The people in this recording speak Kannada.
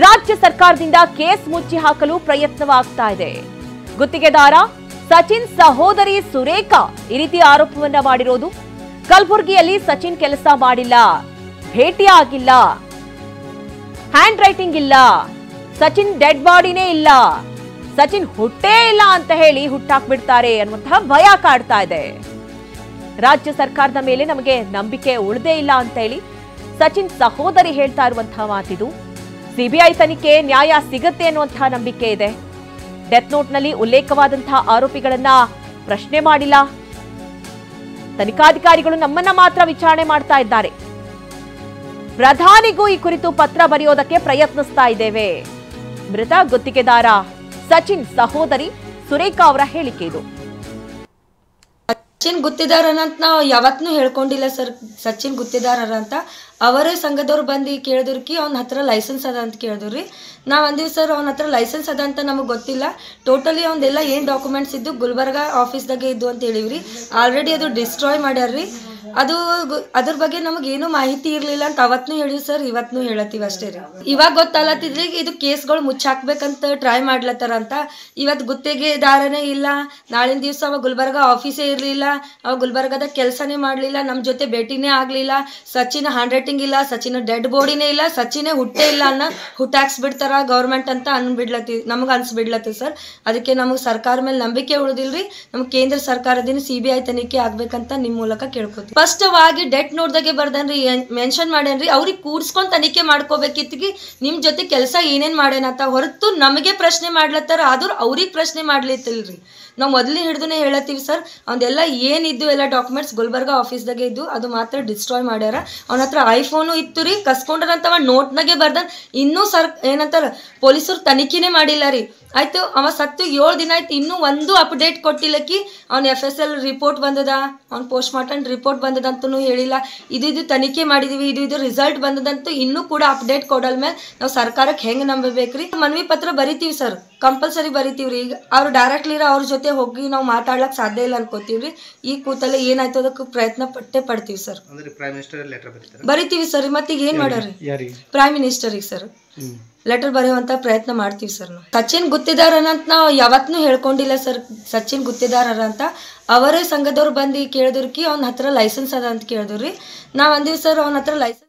ರಾಜ್ಯ ಸರ್ಕಾರದಿಂದ ಕೇಸ್ ಮುಚ್ಚಿ ಹಾಕಲು ಪ್ರಯತ್ನವಾಗ್ತಾ ಇದೆ. ಗುತ್ತಿಗೆದಾರ ಸಚಿನ್ ಸಹೋದರಿ ಸುರೇಖಾ ಈ ರೀತಿ ಆರೋಪವನ್ನ ಮಾಡಿರೋದು. ಕಲಬುರಗಿಯಲ್ಲಿ ಸಚಿನ್ ಕೆಲಸ ಮಾಡಿಲ್ಲ, ಭೇಟಿ ಆಗಿಲ್ಲ, ಹ್ಯಾಂಡ್ ರೈಟಿಂಗ್ ಇಲ್ಲ, ಸಚಿನ್ ಡೆಡ್ ಬಾಡಿನೇ ಇಲ್ಲ, ಸಚಿನ್ ಹುಟ್ಟೇ ಇಲ್ಲ ಅಂತ ಹೇಳಿ ಹುಟ್ಟಾಕ್ಬಿಡ್ತಾರೆ ಅನ್ನುವಂತಹ ಭಯ ಕಾಡ್ತಾ ಇದೆ. ರಾಜ್ಯ ಸರ್ಕಾರದ ಮೇಲೆ ನಮಗೆ ನಂಬಿಕೆ ಉಳಿದೇ ಇಲ್ಲ ಅಂತ ಹೇಳಿ ಸಚಿನ್ ಸಹೋದರಿ ಹೇಳ್ತಾ ಇರುವಂತಹ ಮಾತಿದು. ಸಿಬಿಐ ತನಿಖೆ ನ್ಯಾಯ ಸಿಗತ್ತೆ ಅನ್ನುವಂತಹ ನಂಬಿಕೆ ಇದೆ. ಡೆತ್ ನೋಟ್ನಲ್ಲಿ ಉಲ್ಲೇಖವಾದಂತಹ ಆರೋಪಿಗಳನ್ನ ಪ್ರಶ್ನೆ ಮಾಡಿಲ್ಲ. ತನಿಖಾಧಿಕಾರಿಗಳು ನಮ್ಮನ್ನ ಮಾತ್ರ ವಿಚಾರಣೆ ಮಾಡ್ತಾ ಇದ್ದಾರೆ. ಪ್ರಧಾನಿಗೂ ಈ ಕುರಿತು ಪತ್ರ ಬರೆಯೋದಕ್ಕೆ ಪ್ರಯತ್ನಿಸ್ತಾ ಇದ್ದೇವೆ. ಮೃತ ಗುತ್ತಿಗೆದಾರ ಸಚಿನ್ ಸಹೋದರಿ ಸುರೇಖಾ ಅವರ ಹೇಳಿಕೆ ಇದು. ಸಚಿನ್ ಗುತ್ತಿದಾರ ಅಂತ ನಾವು ಯಾವತ್ತೂ ಹೇಳ್ಕೊಂಡಿಲ್ಲ ಸರ್. ಸಚಿನ್ ಗುತ್ತಿದಾರ ಅಂತ ಅವರೇ ಸಂಘದವ್ರು ಬಂದು ಕೇಳಿದ್ರಿ, ಅವ್ನ ಹತ್ರ ಲೈಸೆನ್ಸ್ ಅದ ಅಂತ ಕೇಳಿದ್ರಿ. ನಾವು ಅಂದಿವಿ ಸರ್ ಅವನ ಹತ್ರ ಲೈಸೆನ್ಸ್ ಅದ ಅಂತ ನಮಗೆ ಗೊತ್ತಿಲ್ಲ, ಟೋಟಲಿ ಅವ್ನದೆಲ್ಲ ಏನು ಡಾಕ್ಯುಮೆಂಟ್ಸ್ ಇದ್ದು ಗುಲ್ಬರ್ಗ ಆಫೀಸ್ದಾಗೆ ಇದ್ದು ಅಂತ ಹೇಳಿವ್ರಿ. ಆಲ್ರೆಡಿ ಅದು ಡಿಸ್ಟ್ರಾಯ್ ಮಾಡ್ಯಾರ್ರಿ. ಅದು ಅದ್ರ ಬಗ್ಗೆ ನಮಗೇನು ಮಾಹಿತಿ ಇರಲಿಲ್ಲ ಅಂತ ಅವತ್ತೂ ಹೇಳಿವಿ ಸರ್, ಇವತ್ತೂ ಹೇಳತ್ತೀವಿ ಅಷ್ಟೇ ರೀ. ಇವಾಗ ಗೊತ್ತಾಲತ್ತಿದ್ರಿ ಇದು ಕೇಸ್ಗಳು ಮುಚ್ಚಾಕ್ಬೇಕಂತ ಟ್ರೈ ಮಾಡ್ಲತ್ತಾರ ಅಂತ. ಇವತ್ತು ಗುತ್ತಿಗೆದಾರನೇ ಇಲ್ಲ, ನಾಳಿನ ದಿವಸ ಅವ ಗುಲ್ಬರ್ಗ ಆಫೀಸೇ ಇರಲಿಲ್ಲ, ಅವ ಗುಲ್ಬರ್ಗದ ಕೆಲಸನೇ ಮಾಡಲಿಲ್ಲ, ನಮ್ಮ ಜೊತೆ ಭೇಟಿನೇ ಆಗಲಿಲ್ಲ, ಸಚಿನ್ ಹ್ಯಾಂಡ್ ರೈಟಿಂಗ್ ಇಲ್ಲ, ಸಚಿನ್ ಡೆಡ್ ಬಾಡಿನೇ ಇಲ್ಲ, ಸಚಿನೇ ಹುಟ್ಟೇ ಇಲ್ಲ ಅನ್ನೋ ಹುಟ್ಟಾಕ್ಸ್ಬಿಡ್ತಾರ ಗೌರ್ಮೆಂಟ್ ಅಂತ ನಮಗೆ ಅನ್ಸ್ಬಿಡ್ಲತ್ತೀವಿ ಸರ್. ಅದಕ್ಕೆ ನಮಗೆ ಸರ್ಕಾರ ಮೇಲೆ ನಂಬಿಕೆ ಉಳಿದಿಲ್ರಿ. ನಮ್ಗೆ ಕೇಂದ್ರ ಸರ್ಕಾರದಿಂದ CBI ತನಿಖೆ ಆಗ್ಬೇಕಂತ ನಿಮ್ಮ ಮೂಲಕ ಕೇಳ್ಕೊತೀವಿ. ಸ್ಪಷ್ಟವಾಗಿ ಡೆಟ್ ನೋಡ್ದಾಗೆ ಬರ್ದನ್ರಿ, ಮೆನ್ಷನ್ ಮಾಡ್ಯಾನ್ರಿ. ಅವ್ರಿಗೆ ಕೂಡ್ಸ್ಕೊಂಡ್ ತನಿಖೆ ಮಾಡ್ಕೋಬೇಕಿತ್ತಿಗೆ ನಿಮ್ ಜೊತೆ ಕೆಲಸ ಏನೇನ್ ಮಾಡ್ಯಾನಂತ ಹೊರತು ನಮಗೆ ಪ್ರಶ್ನೆ ಮಾಡ್ಲತ್ತಾರ, ಆದ್ರೂ ಅವ್ರಿಗೆ ಪ್ರಶ್ನೆ ಮಾಡ್ಲಿತ್ತಿಲ್ರಿ. ನಾವು ಮೊದಲೇ ಹಿಡಿದುನೇ ಹೇಳತ್ತೀವಿ ಸರ್, ಅವನ್ನೆಲ್ಲ ಏನಿದ್ದು ಎಲ್ಲ ಡಾಕ್ಯುಮೆಂಟ್ಸ್ ಗುಲ್ಬರ್ಗ ಆಫೀಸ್ದಾಗೆ ಇದ್ದು ಅದು ಮಾತ್ರ ಡಿಸ್ಟ್ರಾಯ್ ಮಾಡ್ಯಾರ. ಅವನ ಹತ್ರ ಐಫೋನು ಇತ್ತು ರೀ, ಕಸ್ಕೊಂಡ್ರಂತ ಅವ ನೋಟ್ನಾಗೆ ಬರ್ದಾನ. ಇನ್ನೂ ಏನಂತಾರ ಪೊಲೀಸರು ತನಿಖೆನೇ ಮಾಡಿಲ್ಲ ರೀ. ಆಯ್ತು, ಅವ ಸತ್ತು 7 ದಿನ ಆಯ್ತು, ಇನ್ನೂ ಒಂದು ಅಪ್ಡೇಟ್ ಕೊಟ್ಟಿಲ್ಲಕಿ. ಅವ್ನ FSL ರಿಪೋರ್ಟ್ ಬಂದದ, ಅವ್ನ ಪೋಸ್ಟ್ ಮಾರ್ಟಮ್ ರಿಪೋರ್ಟ್ ಬಂದದಂತೂ ಹೇಳಿಲ್ಲ. ಇದು ತನಿಖೆ ಮಾಡಿದೀವಿ, ಇದು ರಿಸಲ್ಟ್ ಬಂದದಂತೂ ಇನ್ನೂ ಕೂಡ ಅಪ್ಡೇಟ್ ಕೊಡಲ್ ಮೇಲೆ ನಾವು ಸರ್ಕಾರಕ್ಕೆ ಹೆಂಗೆ ನಂಬಬೇಕ್ರಿ? ಮನವಿ ಪತ್ರ ಬರಿತೀವಿ ಸರ್, ಕಂಪಲ್ಸರಿ ಬರಿತೀವ್ರಿ. ಈಗ ಅವ್ರು ಡೈರೆಕ್ಟ್ಲಿ ಅವ್ರ ಜೊತೆ ಹೋಗಿ ನಾವು ಮಾತಾಡ್ಲಕ್ ಸಾಧ್ಯ ಇಲ್ಲ ಅನ್ಕೋತೀವ್ರಿ. ಈ ಕೂತಲ್ಲೇ ಏನಾಯ್ತು ಅದಕ್ಕೆ ಪ್ರಯತ್ನ ಪಡ್ತೀವಿ ಸರ್, ಬರಿತೀವಿ ಸರ್. ಮತ್ತೆ ಈಗ ಏನ್ ಮಾಡ್ಯಾರಿ ಪ್ರೈಮ್ ಮಿನಿಸ್ಟರಿಗೆ ಸರ್ ಲೆಟರ್ ಬರೆಯುವಂತ ಪ್ರಯತ್ನ ಮಾಡ್ತೀವಿ ಸರ್. ನಾವು ಸಚಿನ್ ಗುತ್ತಿದಾರ ಅಂತ ನಾವು ಯಾವತ್ತೂ ಹೇಳ್ಕೊಂಡಿಲ್ಲ ಸರ್. ಸಚಿನ್ ಗುತ್ತಿದಾರ ಅಂತ ಅವರೇ ಸಂಘದವ್ರು ಬಂದು ಕೇಳಿದ್ರಿ, ಅವ್ನ ಹತ್ರ ಲೈಸೆನ್ಸ್ ಅದ ಅಂತ ಕೇಳಿದ್ರಿ. ನಾವು ಅಂದಿವಿ ಸರ್ ಅವನ ಹತ್ರ ಲೈಸೆನ್ಸ್